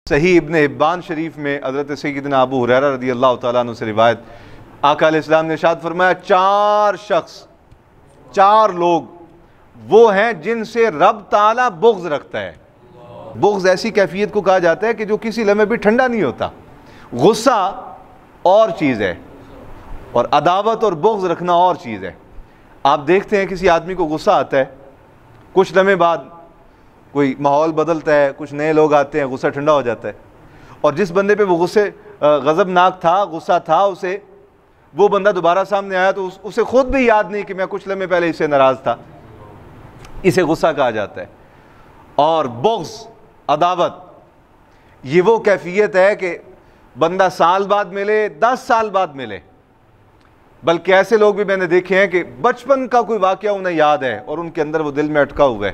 صحیح ابن حبان شریف میں حضرت سیدنا ابو ہریرہ رضی اللہ تعالیٰ عنہ سے روایت، آقا علیہ السلام نے ارشاد فرمایا 4 شخص، 4 لوگ وہ ہیں جن سے رب تعالیٰ بغض رکھتا ہے۔ بغض ایسی کیفیت کو کہا جاتا ہے کہ جو کسی لمحے بھی ٹھنڈا نہیں ہوتا۔ غصہ اور چیز ہے اور عداوت اور بغض رکھنا اور چیز ہے۔ آپ دیکھتے ہیں کسی آدمی کو غصہ آتا ہے، کچھ لمحے بعد کوئی ماحول بدلتا ہے، کچھ نئے لوگ آتے ہیں، غصہ ٹھنڈا ہو جاتا ہے، اور جس بندے پہ وہ غضبناک تھا، غصہ تھا، اسے وہ بندہ دوبارہ سامنے آیا تو اسے خود بھی یاد نہیں کہ میں کچھ لمحے پہلے اس سے ناراض تھا۔ اسے غصہ کہا جاتا ہے۔ اور بغض، عداوت، یہ وہ کیفیت ہے کہ بندہ سال بعد ملے، 10 سال بعد ملے، بلکہ ایسے لوگ بھی میں نے دیکھے ہیں کہ بچپن کا کوئی واقعہ انہیں یاد ہے اور ان کے اندر وہ دل میں اٹکا ہوا ہے،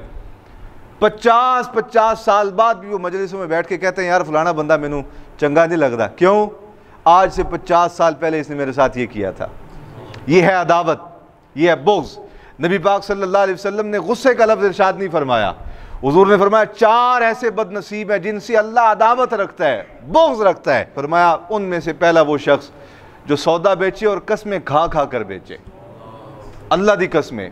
50 سال بعد بھی وہ مجلسوں میں بیٹھ کے کہتے ہیں یار فلانا بندہ مینوں چنگا نہیں لگدا، کیوں؟ آج سے 50 سال پہلے اس نے میرے ساتھ یہ کیا تھا۔ یہ ہے عداوت، یہ ہے بغض۔ نبی پاک صلی اللہ علیہ وسلم نے غصے کا لفظ ارشاد نہیں فرمایا، حضور نے فرمایا 4 ایسے بد نصیب ہیں جن سے اللہ عداوت رکھتا ہے، بغض رکھتا ہے۔ فرمایا ان میں سے پہلا وہ شخص جو سودا بیچے اور قسمیں کھا کھا کر بیچے۔ اللہ دی قسمیں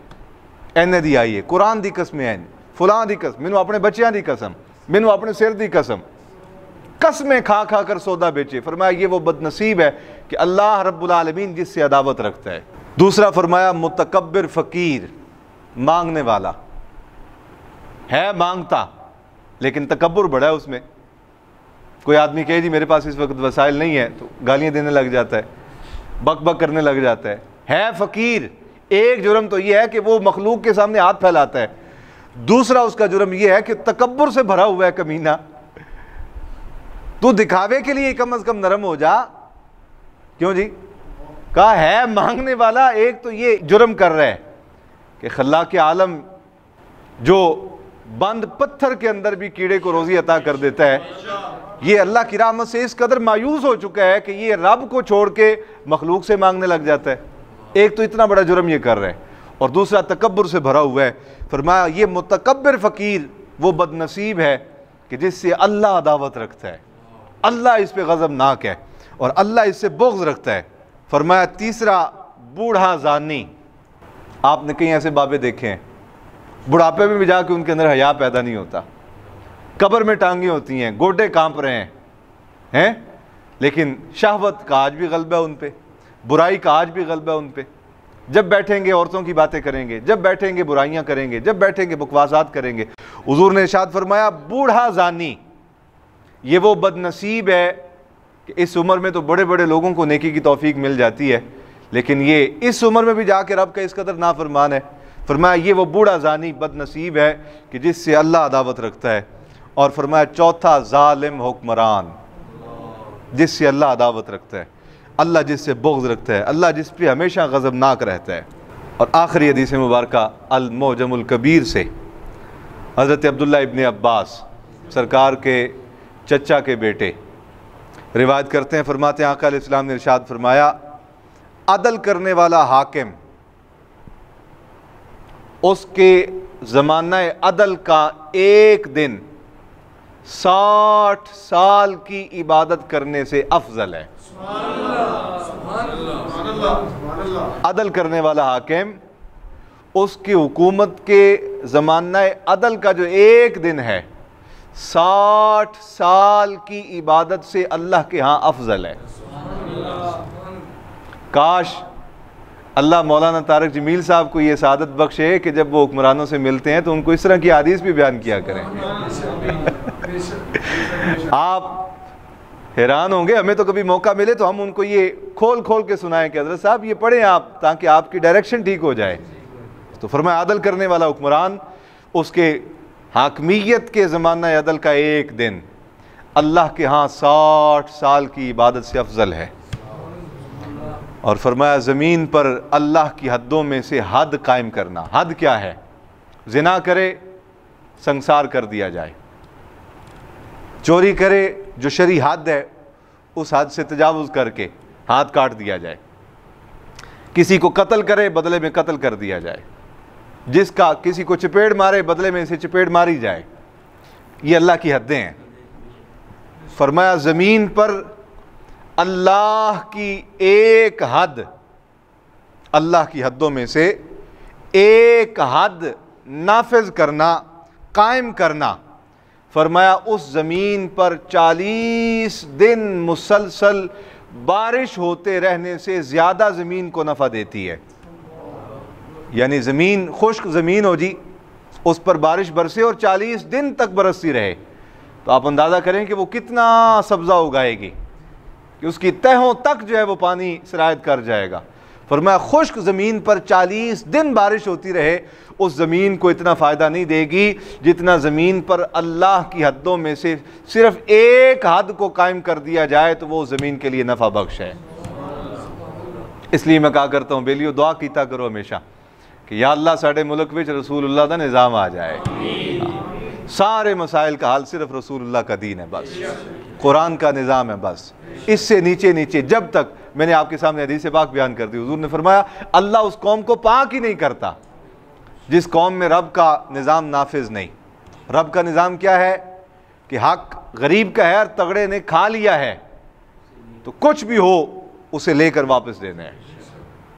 اینے دی آئیے، قرآن دی قسمیں این، فلاں دی قسم، مینوں اپنے بچیاں دی قسم، مینوں اپنے سر دی قسم، قسمیں کھا کھا کر سودا بیچے۔ فرمایا یہ وہ بد نصیب ہے کہ اللہ رب العالمین جس سے عداوت رکھتا ہے۔ دوسرا فرمایا متکبر فقیر، مانگنے والا ہے، مانگتا لیکن تکبر بڑا ہے اس میں۔ کوئی آدمی کہے جی میرے پاس اس وقت وسائل نہیں ہے تو گالیاں دینے لگ جاتا ہے، بک بک کرنے لگ جاتا ہے فقیر۔ ایک جرم تو یہ ہے کہ وہ مخلوق کے سامنے ہاتھ پھیلاتا ہے، دوسرا اس کا جرم یہ ہے کہ تکبر سے بھرا ہوا ہے کمینہ۔ تو دکھاوے کے لیے کم از کم نرم ہو جا، کیوں جی؟ کہا ہے مانگنے والا۔ ایک تو یہ جرم کر رہا ہے کہ خلاق عالم جو بند پتھر کے اندر بھی کیڑے کو روزی عطا کر دیتا ہے، یہ اللہ کی رحمت سے اس قدر مایوس ہو چکا ہے کہ یہ رب کو چھوڑ کے مخلوق سے مانگنے لگ جاتا ہے۔ ایک تو اتنا بڑا جرم یہ کر رہا ہے، اور دوسرا تکبر سے بھرا ہوا ہے۔ فرمایا یہ متکبر فقیر وہ بد نصیب ہے کہ جس سے اللہ عداوت رکھتا ہے، اللہ اس پہ غضبناک ہے اور اللہ اس سے بغض رکھتا ہے۔ فرمایا تیسرا بوڑھا زانی۔ آپ نے کئی ایسے بابے دیکھے ہیں بڑھاپے میں بھی جا کے ان کے اندر حیا پیدا نہیں ہوتا، قبر میں ٹانگیں ہوتی ہیں، گوڈے کانپ رہے ہیں، لیکن شہوت کا آج بھی غلبہ ہے ان پہ، برائی کا آج بھی غلبہ ہے ان پہ۔ جب بیٹھیں گے عورتوں کی باتیں کریں گے، جب بیٹھیں گے برائیاں کریں گے، جب بیٹھیں گے بکواسات کریں گے۔ حضور نے ارشاد فرمایا بوڑھا زانی یہ وہ بد نصیب ہے کہ اس عمر میں تو بڑے بڑے لوگوں کو نیکی کی توفیق مل جاتی ہے، لیکن یہ اس عمر میں بھی جا کے رب کا اس قدر نافرمان ہے۔ فرمایا یہ وہ بوڑھا زانی بد نصیب ہے کہ جس سے اللہ عداوت رکھتا ہے۔ اور فرمایا چوتھا ظالم حکمران، جس سے اللہ عداوت رکھتا ہے، اللہ جس سے بغض رکھتا ہے، اللہ جس پہ ہمیشہ غضبناک رہتا ہے۔ اور آخری حدیث مبارکہ المعجم الکبیر سے حضرت عبداللہ ابن عباس سرکار کے چچا کے بیٹے روایت کرتے ہیں، فرماتے ہیں آقا علیہ السلام نے ارشاد فرمایا عدل کرنے والا حاکم اس کے زمانہ عدل کا ایک دن 60 سال کی عبادت کرنے سے افضل ہے۔ عدل کرنے والا حاکم اس کی حکومت کے زمانہ عدل کا جو ایک دن ہے 60 سال کی عبادت سے اللہ کے ہاں افضل ہے۔ کاش اللہ مولانا طارق جمیل صاحب کو یہ سعادت بخشے کہ جب وہ حکمرانوں سے ملتے ہیں تو ان کو اس طرح کی حدیث بھی بیان کیا کریں۔ آپ حیران ہوں گے، ہمیں تو کبھی موقع ملے تو ہم ان کو یہ کھول کھول کے سنائیں کہ حضرت صاحب یہ پڑھیں آپ تاکہ آپ کی ڈائریکشن ٹھیک ہو جائے۔ تو فرمایا عدل کرنے والا حکمران اس کے حاکمیت کے زمانہ عدل کا ایک دن اللہ کے ہاں 60 سال کی عبادت سے افضل ہے۔ اور فرمایا زمین پر اللہ کی حدوں میں سے حد قائم کرنا۔ حد کیا ہے؟ زنا کرے سنسار کر دیا جائے، چوری کرے جو شرعی حد ہے اس حد سے تجاوز کر کے ہاتھ کاٹ دیا جائے، کسی کو قتل کرے بدلے میں قتل کر دیا جائے، جس کا کسی کو چپیڑ مارے بدلے میں اسے چپیڑ ماری جائے۔ یہ اللہ کی حدیں ہیں۔ فرمایا زمین پر اللہ کی ایک حد، اللہ کی حدوں میں سے ایک حد نافذ کرنا، قائم کرنا، فرمایا اس زمین پر 40 دن مسلسل بارش ہوتے رہنے سے زیادہ زمین کو نفع دیتی ہے۔ یعنی زمین خشک زمین ہو جی، اس پر بارش برسے اور 40 دن تک برستی رہے، تو آپ اندازہ کریں کہ وہ کتنا سبزہ اگائے گی، کہ اس کی تہوں تک جو ہے وہ پانی سرایت کر جائے گا۔ فرمایا خشک زمین پر 40 دن بارش ہوتی رہے، اس زمین کو اتنا فائدہ نہیں دے گی جتنا زمین پر اللہ کی حدوں میں سے صرف ایک حد کو قائم کر دیا جائے تو وہ زمین کے لیے نفع بخش ہے۔ اس لیے میں کہا کرتا ہوں بیلیو دعا کیتا کرو ہمیشہ کہ یا اللہ ساڑھے ملک وچ رسول اللہ دا نظام آ جائے، سارے مسائل کا حل صرف رسول اللہ کا دین ہے، بس قرآن کا نظام ہے، بس اس سے نیچے نیچے جب تک، میں نے آپ کے سامنے حدیث پاک بیان کر دی، حضور نے فرمایا اللہ اس قوم کو پاک ہی نہیں کرتا جس قوم میں رب کا نظام نافذ نہیں۔ رب کا نظام کیا ہے کہ حق غریب کا ہے اور تگڑے نے کھا لیا ہے تو کچھ بھی ہو اسے لے کر واپس دینا ہے۔